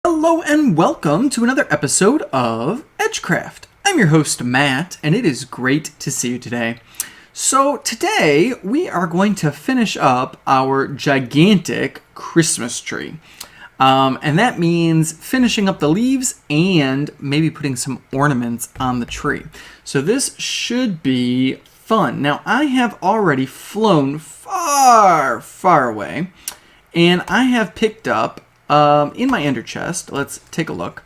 Hello and welcome to another episode of EdgeCraft. I'm your host Matt, and it is great to see you today. So today we are going to finish up our gigantic Christmas tree. And that means finishing up the leaves and maybe putting some ornaments on the tree. So this should be fun. Now I have already flown far, far away, and I have picked up in my ender chest. Let's take a look.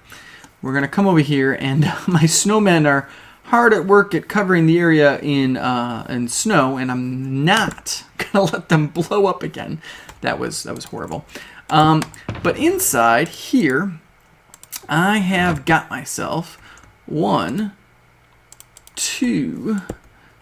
We're gonna come over here, and my snowmen are hard at work at covering the area in snow, and I'm not gonna let them blow up again. That was horrible. But inside here, I have got myself 1, 2,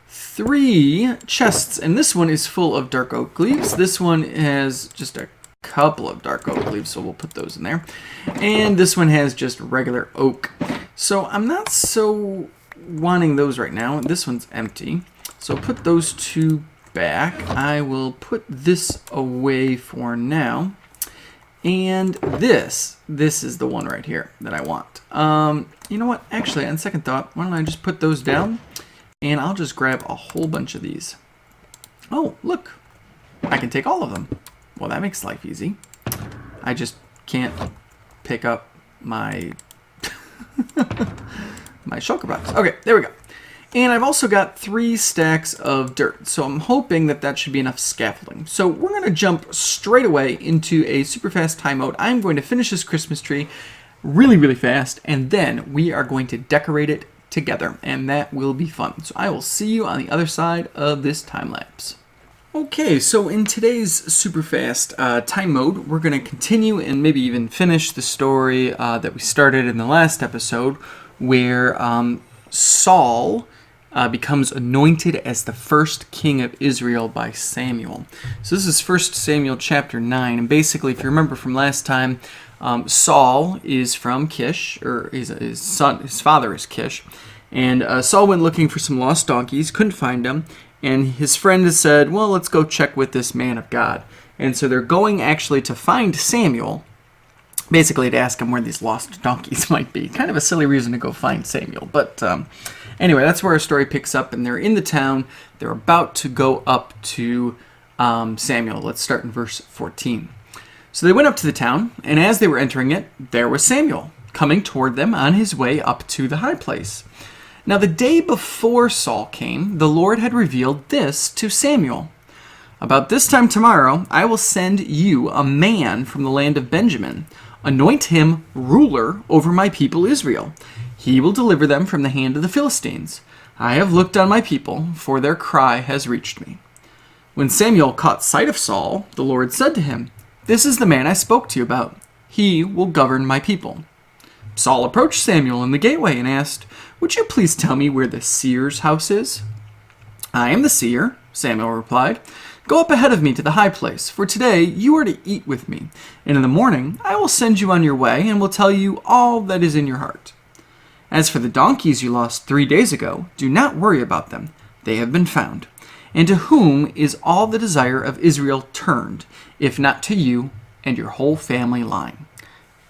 3 chests, and this one is full of dark oak leaves. This one has just a couple of dark oak leaves, so we'll put those in there. And this one has just regular oak. So I'm not so wanting those right now. This one's empty, so put those two back. I will put this away for now. And this is the one right here that I want. You know what? Actually, on second thought, why don't I just put those down, and I'll just grab a whole bunch of these. Oh, look. I can take all of them. Well, that makes life easy. I just can't pick up my my shulker box. Okay, there we go. And I've also got 3 stacks of dirt, so I'm hoping that should be enough scaffolding. So we're going to jump straight away into a super fast time mode. I'm going to finish this Christmas tree really, really fast, and then we are going to decorate it together, and that will be fun. So I will see you on the other side of this time lapse. Okay, so in today's super fast time mode, we're going to continue and maybe even finish the story that we started in the last episode, where Saul becomes anointed as the first king of Israel by Samuel. So this is 1 Samuel chapter 9, and basically, if you remember from last time, Saul is from Kish, or his father is Kish, and Saul went looking for some lost donkeys, couldn't find them. And his friend has said, well, let's go check with this man of God. And so they're going actually to find Samuel, basically to ask him where these lost donkeys might be. Kind of a silly reason to go find Samuel. But anyway, that's where our story picks up. And they're in the town. They're about to go up to Samuel. Let's start in verse 14. So they went up to the town, and as they were entering it, there was Samuel coming toward them on his way up to the high place. Now the day before Saul came, the Lord had revealed this to Samuel. About this time tomorrow, I will send you a man from the land of Benjamin. Anoint him ruler over my people Israel. He will deliver them from the hand of the Philistines. I have looked on my people, for their cry has reached me. When Samuel caught sight of Saul, the Lord said to him, This is the man I spoke to you about. He will govern my people. Saul approached Samuel in the gateway and asked, Would you please tell me where the seer's house is? I am the seer, Samuel replied. Go up ahead of me to the high place, for today you are to eat with me, and in the morning I will send you on your way and will tell you all that is in your heart. As for the donkeys you lost 3 days ago, do not worry about them. They have been found. And to whom is all the desire of Israel turned, if not to you and your whole family line?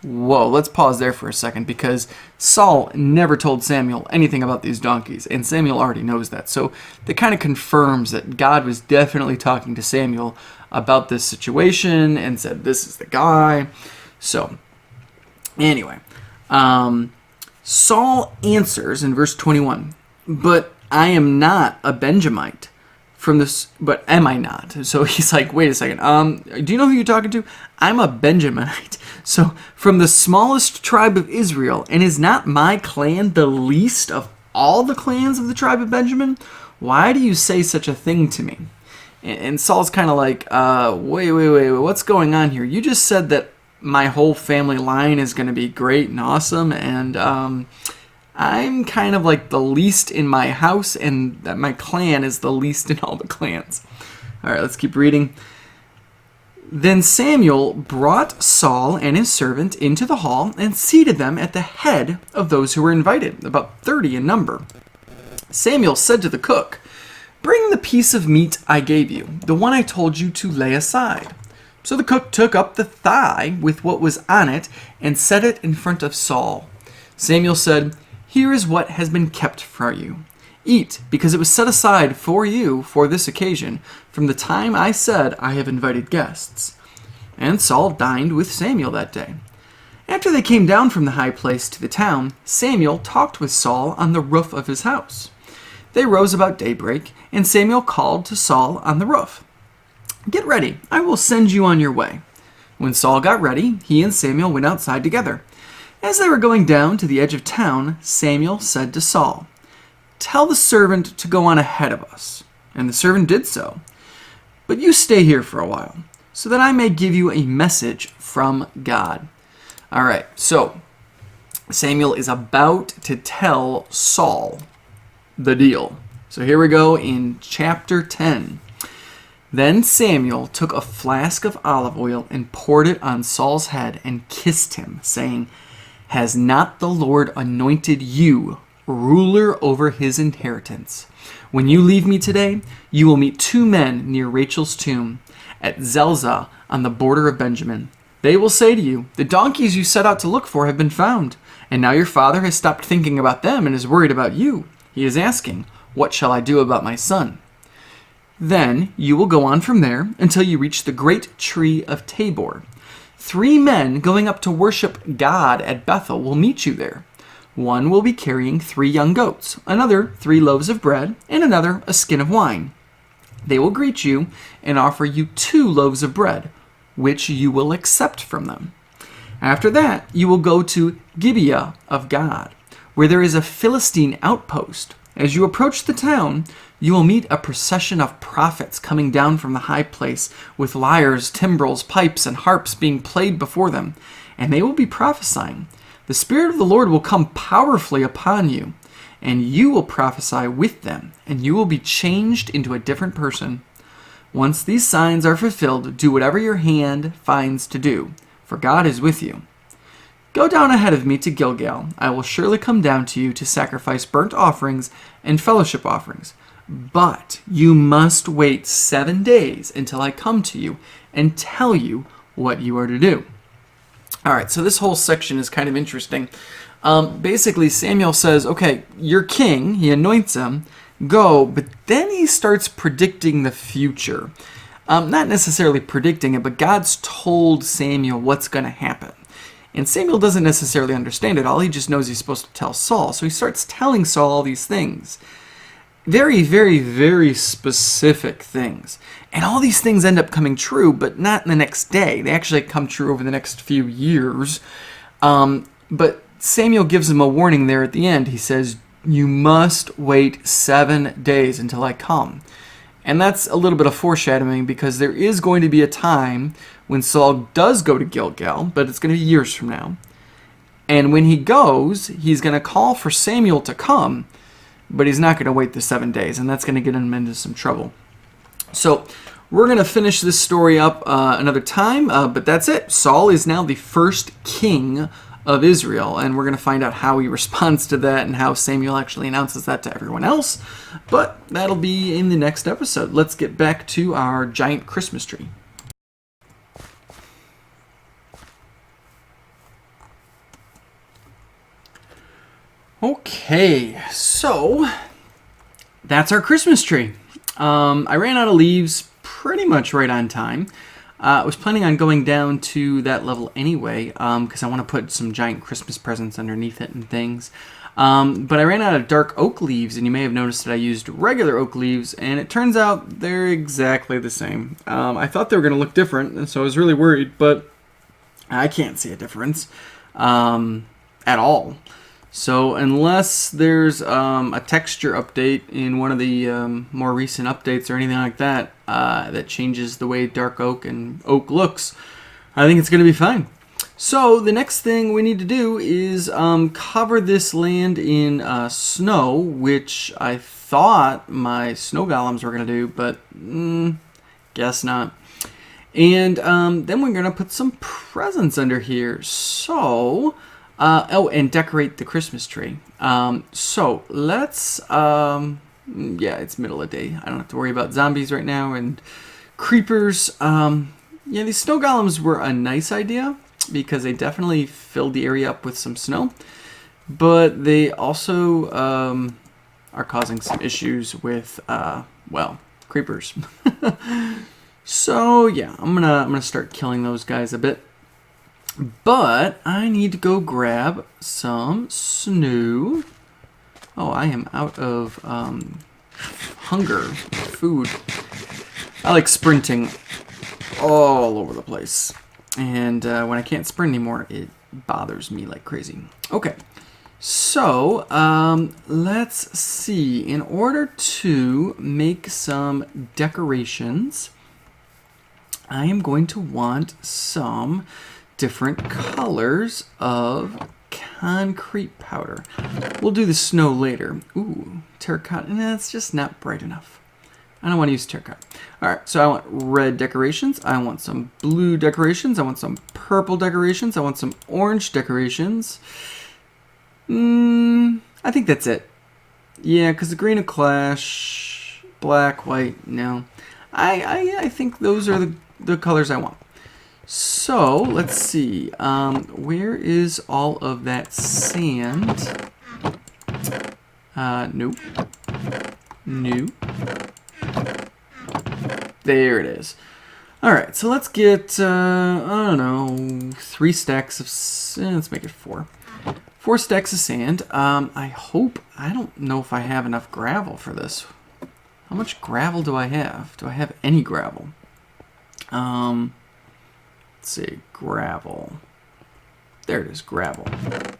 Whoa, let's pause there for a second, because Saul never told Samuel anything about these donkeys, and Samuel already knows that. So that kind of confirms that God was definitely talking to Samuel about this situation and said, this is the guy. So, anyway, Saul answers in verse 21, But I am not a Benjamite. But am I not? So he's like, wait a second. Do you know who you're talking to? I'm a Benjaminite. So from the smallest tribe of Israel, and is not my clan the least of all the clans of the tribe of Benjamin? Why do you say such a thing to me? And Saul's kind of like, wait, what's going on here? You just said that my whole family line is going to be great and awesome, and I'm kind of like the least in my house, and that my clan is the least in all the clans. All right, let's keep reading. Then Samuel brought Saul and his servant into the hall and seated them at the head of those who were invited, about 30 in number. Samuel said to the cook, Bring the piece of meat I gave you, the one I told you to lay aside. So the cook took up the thigh with what was on it and set it in front of Saul. Samuel said, "Here is what has been kept for you. Eat, because it was set aside for you for this occasion, from the time I said I have invited guests." And Saul dined with Samuel that day. After they came down from the high place to the town, Samuel talked with Saul on the roof of his house. They rose about daybreak, and Samuel called to Saul on the roof, "Get ready, I will send you on your way." When Saul got ready, he and Samuel went outside together. As they were going down to the edge of town, Samuel said to Saul, "Tell the servant to go on ahead of us." And the servant did so. "But you stay here for a while, so that I may give you a message from God." All right, so Samuel is about to tell Saul the deal. So here we go in chapter 10. Then Samuel took a flask of olive oil and poured it on Saul's head and kissed him, saying, "Has not the Lord anointed you ruler over his inheritance? When you leave me today, you will meet two men near Rachel's tomb at Zelzah on the border of Benjamin. They will say to you, 'The donkeys you set out to look for have been found.' And now your father has stopped thinking about them and is worried about you. He is asking, 'What shall I do about my son?' Then you will go on from there until you reach the great tree of Tabor. 3 men going up to worship God at Bethel will meet you there. One will be carrying 3 young goats, another 3 loaves of bread, and another a skin of wine. They will greet you and offer you 2 loaves of bread, which you will accept from them. After that, you will go to Gibeah of God, where there is a Philistine outpost. As you approach the town, you will meet a procession of prophets coming down from the high place, with lyres, timbrels, pipes, and harps being played before them, and they will be prophesying. The Spirit of the Lord will come powerfully upon you, and you will prophesy with them, and you will be changed into a different person. Once these signs are fulfilled, do whatever your hand finds to do, for God is with you. Go down ahead of me to Gilgal. I will surely come down to you to sacrifice burnt offerings and fellowship offerings. But you must wait 7 days until I come to you and tell you what you are to do." All right, so this whole section is kind of interesting. Basically, Samuel says, okay, you're king. He anoints him. Go. But then he starts predicting the future. Not necessarily predicting it, but God's told Samuel what's going to happen. And Samuel doesn't necessarily understand it all. He just knows he's supposed to tell Saul. So he starts telling Saul all these things. Very, very, very specific things. And all these things end up coming true, but not in the next day. They actually come true over the next few years. But Samuel gives him a warning there at the end. He says, you must wait 7 days until I come. And that's a little bit of foreshadowing, because there is going to be a time when Saul does go to Gilgal, but it's going to be years from now. And when he goes, he's going to call for Samuel to come, but he's not going to wait the 7 days, and that's going to get him into some trouble. So we're going to finish this story up another time, but that's it. Saul is now the first king of Israel, and we're going to find out how he responds to that and how Samuel actually announces that to everyone else. But that'll be in the next episode. Let's get back to our giant Christmas tree. Okay, so that's our Christmas tree. I ran out of leaves pretty much right on time. I was planning on going down to that level anyway, because I want to put some giant Christmas presents underneath it and things. But I ran out of dark oak leaves, and you may have noticed that I used regular oak leaves, and it turns out they're exactly the same. I thought they were going to look different, and so I was really worried, but I can't see a difference at all. So unless there's a texture update in one of the more recent updates or anything like that that changes the way dark oak and oak looks, I think it's going to be fine. So the next thing we need to do is cover this land in snow, which I thought my snow golems were going to do, but guess not. And then we're going to put some presents under here. So... and decorate the Christmas tree. So let's, yeah, it's middle of the day. I don't have to worry about zombies right now and creepers. Yeah, these snow golems were a nice idea because they definitely filled the area up with some snow, but they also are causing some issues with, well, creepers. So yeah, I'm gonna start killing those guys a bit. But I need to go grab some snow. Oh, I am out of hunger, food. I like sprinting all over the place. And when I can't sprint anymore, it bothers me like crazy. Okay, so let's see. In order to make some decorations, I am going to want some different colors of concrete powder. We'll do the snow later. Ooh, terracotta. That's just not bright enough. I don't want to use terracotta. All right, so I want red decorations. I want some blue decorations. I want some purple decorations. I want some orange decorations. I think that's it. Yeah, because the green will clash. Black, white, no. I think those are the colors I want. So, let's see. Where is all of that sand? Nope. Nope. There it is. Alright, so let's get, I don't know, 3 stacks of, let's make it 4. 4 stacks of sand. I don't know if I have enough gravel for this. How much gravel do I have? Do I have any gravel? Let's see, gravel. There it is, gravel.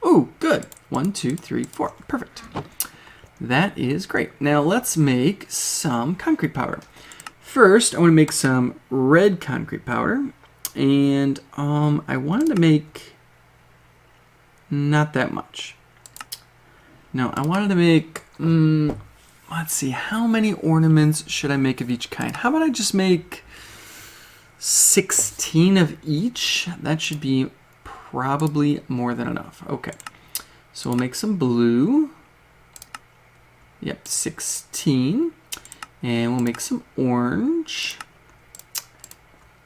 Ooh, good. 1, 2, 3, 4. Perfect. That is great. Now let's make some concrete powder. First, I want to make some red concrete powder. And I wanted to make not that much. No, I wanted to make, let's see, how many ornaments should I make of each kind? How about I just make 16 of each? That should be probably more than enough. Okay, so we'll make some blue. Yep, 16. And we'll make some orange.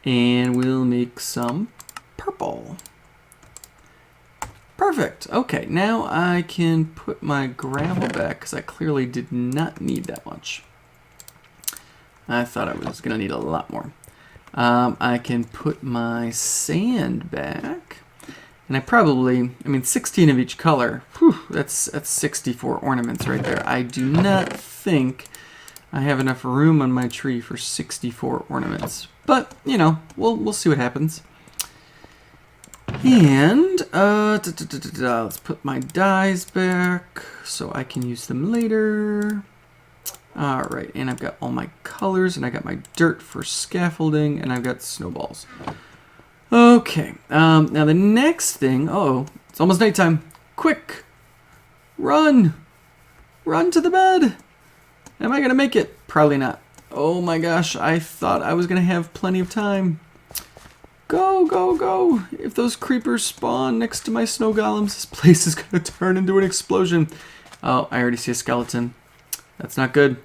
And we'll make some purple. Perfect. Okay, now I can put my gravel back because I clearly did not need that much. I thought I was going to need a lot more. I can put my sand back. And I mean, 16 of each color. Whew, that's 64 ornaments right there. I do not think I have enough room on my tree for 64 ornaments. But, you know, we'll see what happens. And, let's put my dyes back so I can use them later. Alright, and I've got all my colors, and I got my dirt for scaffolding, and I've got snowballs. Okay, now the next thing, it's almost nighttime. Quick, run to the bed. Am I gonna make it? Probably not. Oh my gosh, I thought I was gonna have plenty of time. Go, go, go. If those creepers spawn next to my snow golems, this place is gonna turn into an explosion. Oh, I already see a skeleton. That's not good.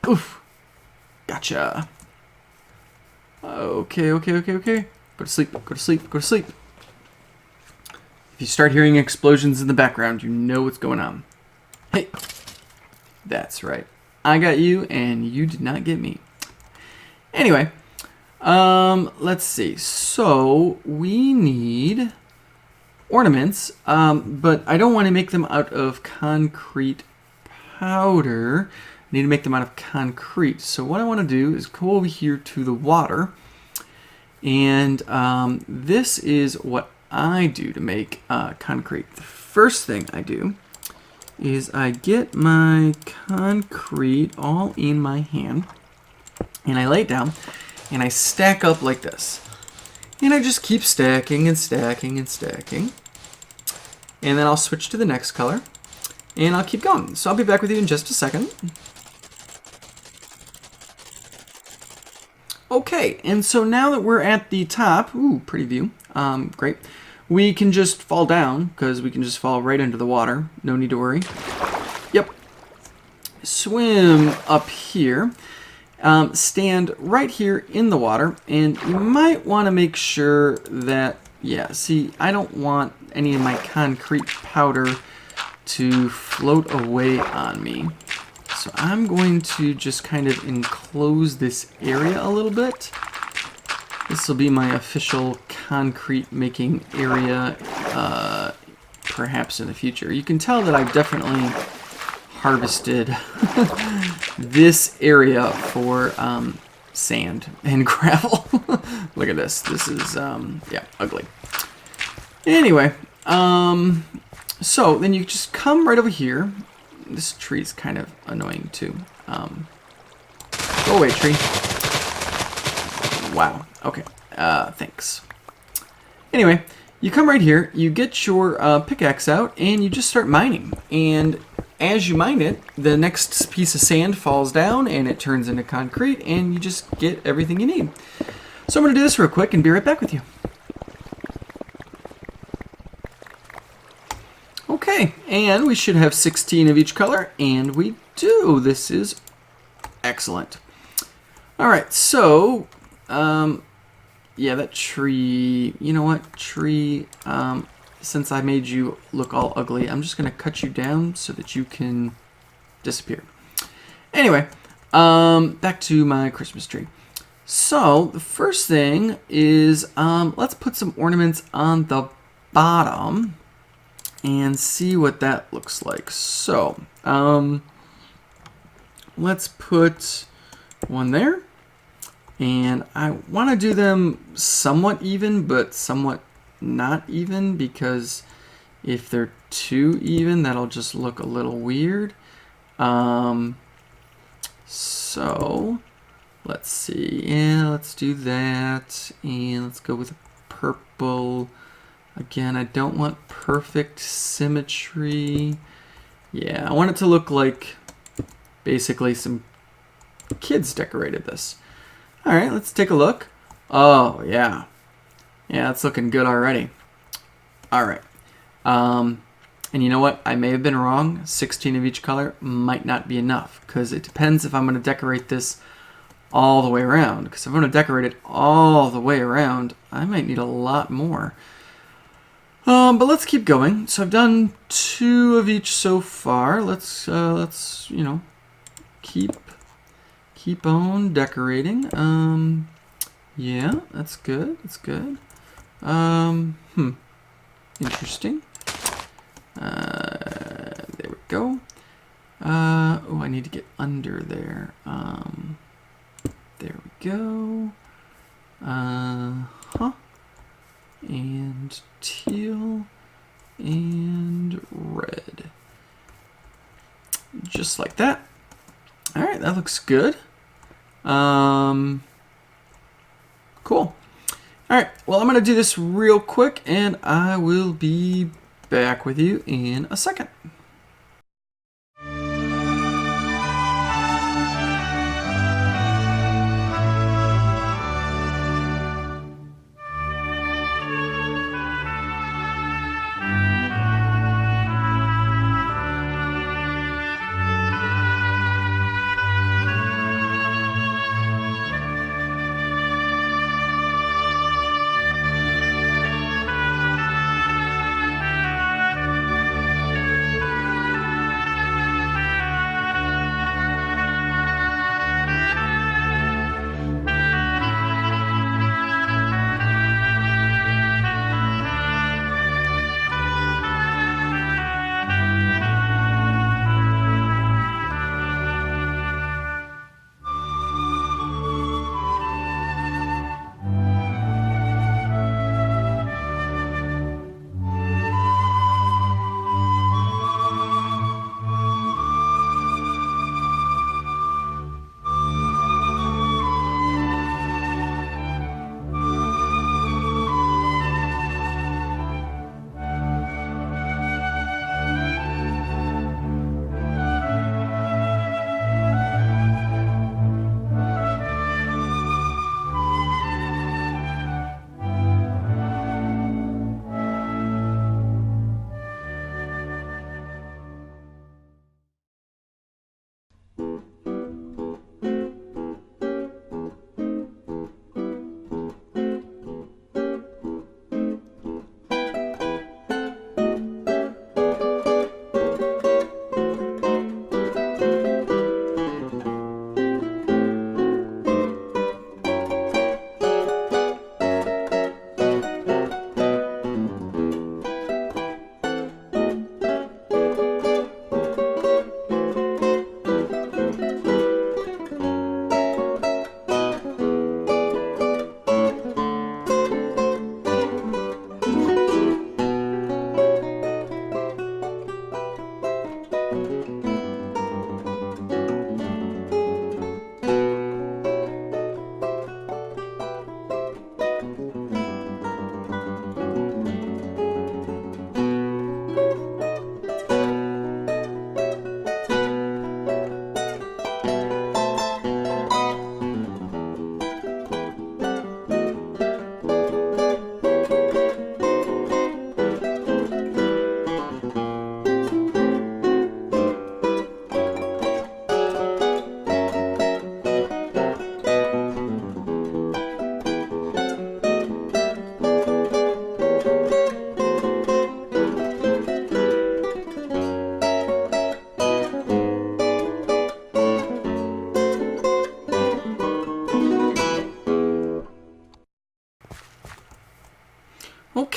Oof. Gotcha. Okay. Go to sleep, go to sleep, go to sleep. If you start hearing explosions in the background, you know what's going on. Hey. That's right. I got you, and you did not get me. Anyway, let's see. So, we need ornaments, but I don't want to make them out of concrete powder. I need to make them out of concrete. So what I want to do is go over here to the water, and this is what I do to make concrete. The first thing I do is I get my concrete all in my hand, and I lay it down, and I stack up like this. And I just keep stacking and stacking and stacking. And then I'll switch to the next color, and I'll keep going. So I'll be back with you in just a second. Okay, and so now that we're at the top, ooh, pretty view, great. We can just fall down, because we can just fall right into the water. No need to worry. Yep. Swim up here. stand right here in the water, and you might want to make sure that, yeah, see, I don't want any of my concrete powder to float away on me. So I'm going to just kind of enclose this area a little bit. This will be my official concrete making area, perhaps in the future. You can tell that I've definitely harvested this area for sand and gravel. Look at this. This is, yeah, ugly. Anyway, so then you just come right over here. This tree's kind of annoying too. Go away, tree. Wow. Okay. Thanks. Anyway, you come right here, you get your pickaxe out, and you just start mining. And as you mine it, the next piece of sand falls down, and it turns into concrete, and you just get everything you need. So I'm going to do this real quick and be right back with you. Okay, and we should have 16 of each color, and we do. This is excellent. All right, so, yeah, that tree, you know what, tree, since I made you look all ugly, I'm just going to cut you down so that you can disappear. Anyway, back to my Christmas tree. So, the first thing is, let's put some ornaments on the bottom and see what that looks like. So, let's put one there. And I want to do them somewhat even, but somewhat not even, because if they're too even, that'll just look a little weird. So, let's see. Yeah, let's do that. And let's go with a purple. Again, I don't want perfect symmetry. Yeah, I want it to look like basically some kids decorated this. All right, let's take a look. Oh, yeah. Yeah, it's looking good already. All right. And you know what? I may have been wrong. 16 of each color might not be enough, because it depends if I'm going to decorate this all the way around. Because if I'm going to decorate it all the way around, I might need a lot more. But let's keep going. So I've done 2 of each so far. Let's you know, keep on decorating. Yeah, that's good. That's good. Interesting. There we go. Oh, I need to get under there. There we go. And teal and red. Just like that. All right, that looks good. Cool. All right, well, I'm going to do this real quick, and I will be back with you in a second.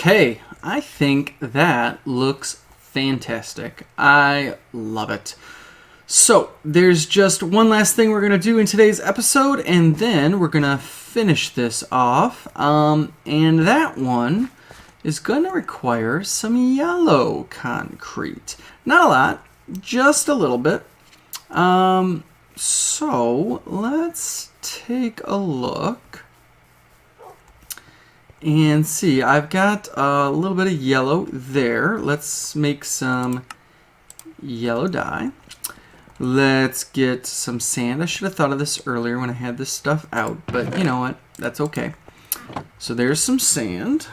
Okay, I think that looks fantastic. I love it. So there's just one last thing we're going to do in today's episode, and then we're going to finish this off. And that one is going to require some yellow concrete. Not a lot, just a little bit. So let's take a look and see. I've got a little bit of yellow there. Let's make some yellow dye. Let's get some sand. I should have thought of this earlier when I had this stuff out, but you know what? That's okay. So there's some sand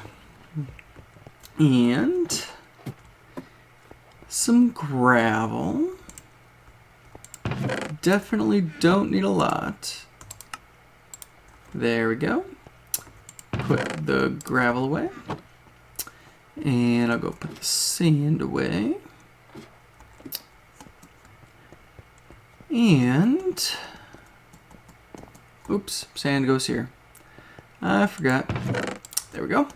and some gravel. Definitely don't need a lot. There we go. Put the gravel away. And I'll go put the sand away. And, oops, sand goes here. I forgot. There we go.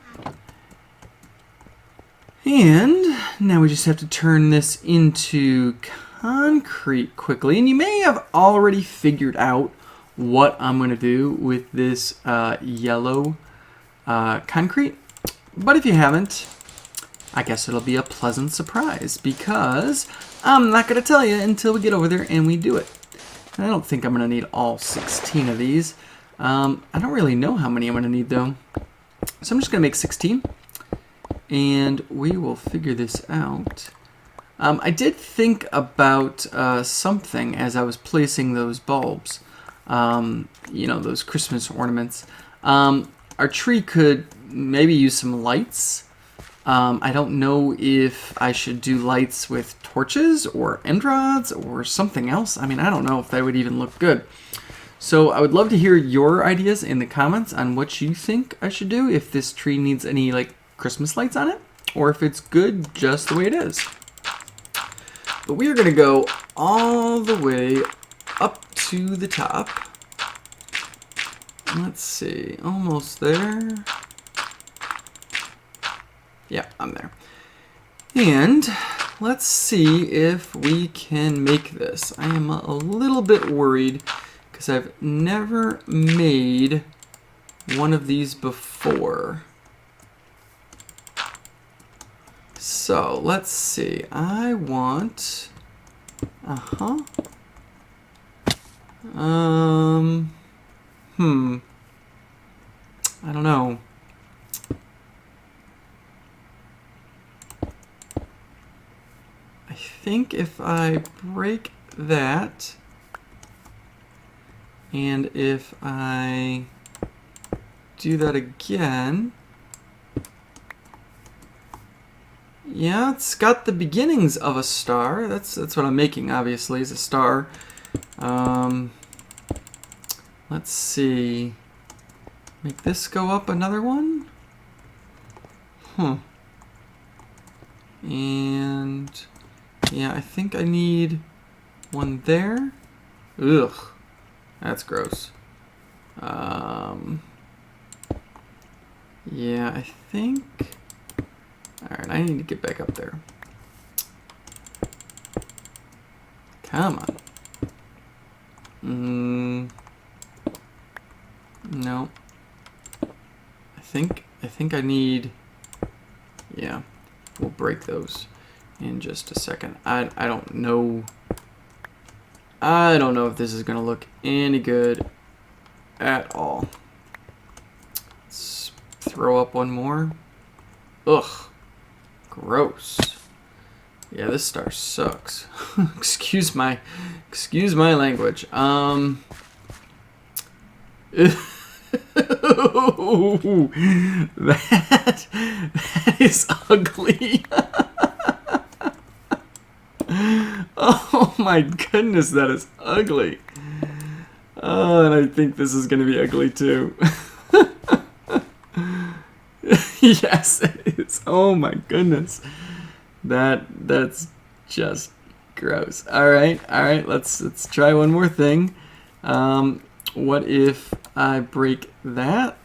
And now we just have to turn this into concrete quickly. And you may have already figured out what I'm going to do with this yellow concrete. But if you haven't, I guess it'll be a pleasant surprise, because I'm not going to tell you until we get over there and we do it. And I don't think I'm going to need all 16 of these. I don't really know how many I'm going to need, though. So I'm just going to make 16. And we will figure this out. I did think about something as I was placing those bulbs. You know, those Christmas ornaments. Our tree could maybe use some lights. I don't know if I should do lights with torches or end rods or something else. I mean, I don't know if that would even look good. So I would love to hear your ideas in the comments on what you think I should do, if this tree needs any like Christmas lights on it, or if it's good just the way it is. But we are going to go all the way up to the top. Let's see, almost there. Yeah, I'm there. And let's see if we can make this. I am a little bit worried because I've never made one of these before. So let's see. I want, I don't know. I think if I break that, and if I do that again, yeah, it's got the beginnings of a star. That's what I'm making, obviously, is a star. Let's see. Make this go up another one. And yeah, I think I need one there. Ugh, that's gross. Yeah, I think. Alright, I need to get back up there. Come on. No. I think I need. Yeah, we'll break those in just a second. I don't know. I don't know if this is gonna look any good at all. Let's throw up one more. Ugh. Gross. Yeah, this star sucks. excuse my language. That is ugly. Oh my goodness, that is ugly. And I think this is going to be ugly too. Yes, it is. Oh my goodness. That's just gross. All right. Let's try one more thing. What if I break that?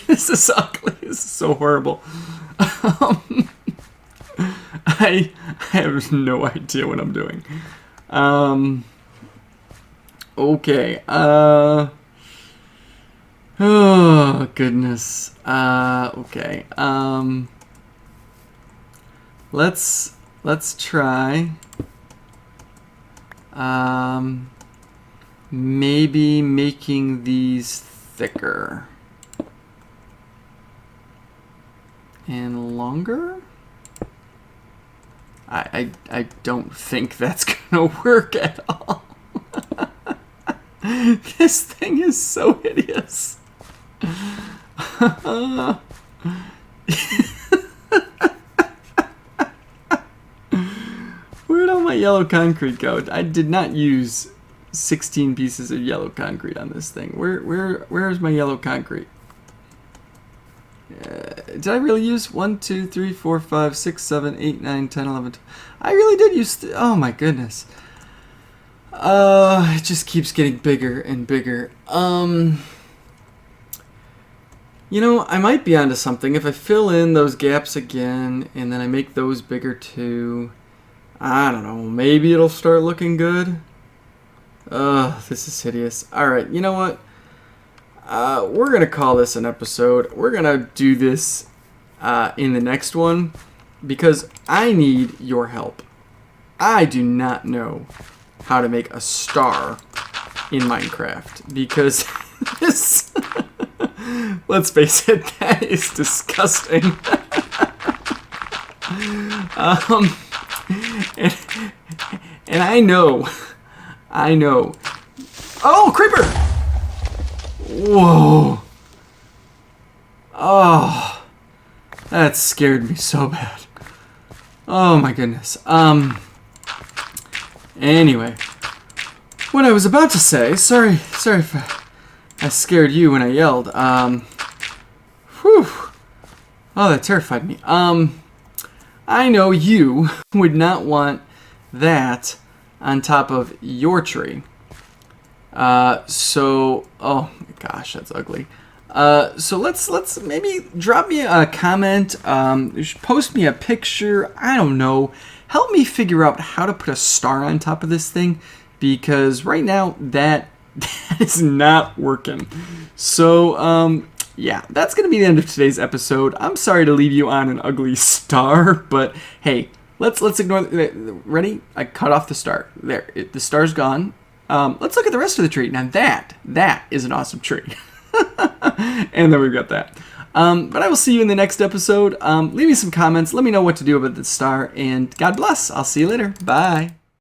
This is ugly. This is so horrible. I have no idea what I'm doing. Okay. Oh goodness. Okay. Let's try. Maybe making these thicker and longer. I don't think that's gonna work at all. This thing is so hideous. Where'd all my yellow concrete go? I did not use 16 pieces of yellow concrete on this thing. Where's my yellow concrete? Did I really use 1, 2, 3, 4, 5, 6, 7, 8, 9, 10, 11, 12? I really did use... oh my goodness. It just keeps getting bigger and bigger. You know, I might be onto something. If I fill in those gaps again, and then I make those bigger too, I don't know, maybe it'll start looking good. This is hideous. Alright, you know what? We're going to call this an episode. We're going to do this in the next one because I need your help. I do not know how to make a star in Minecraft because this, let's face it, that is disgusting. And I know. Oh, creeper! Whoa. Oh, that scared me so bad. Oh my goodness. Anyway, what I was about to say, sorry if I scared you when I yelled. Whew. Oh, that terrified me. I know you would not want that on top of your tree. So, oh my gosh, that's ugly. So let's maybe drop me a comment, post me a picture, I don't know. Help me figure out how to put a star on top of this thing, because right now that is not working. So, yeah, that's going to be the end of today's episode. I'm sorry to leave you on an ugly star, but hey, let's ignore, ready? I cut off the star. There, the star's gone. Let's look at the rest of the tree. Now that is an awesome tree. And then we've got that. But I will see you in the next episode. Leave me some comments. Let me know what to do about the star. And God bless. I'll see you later. Bye.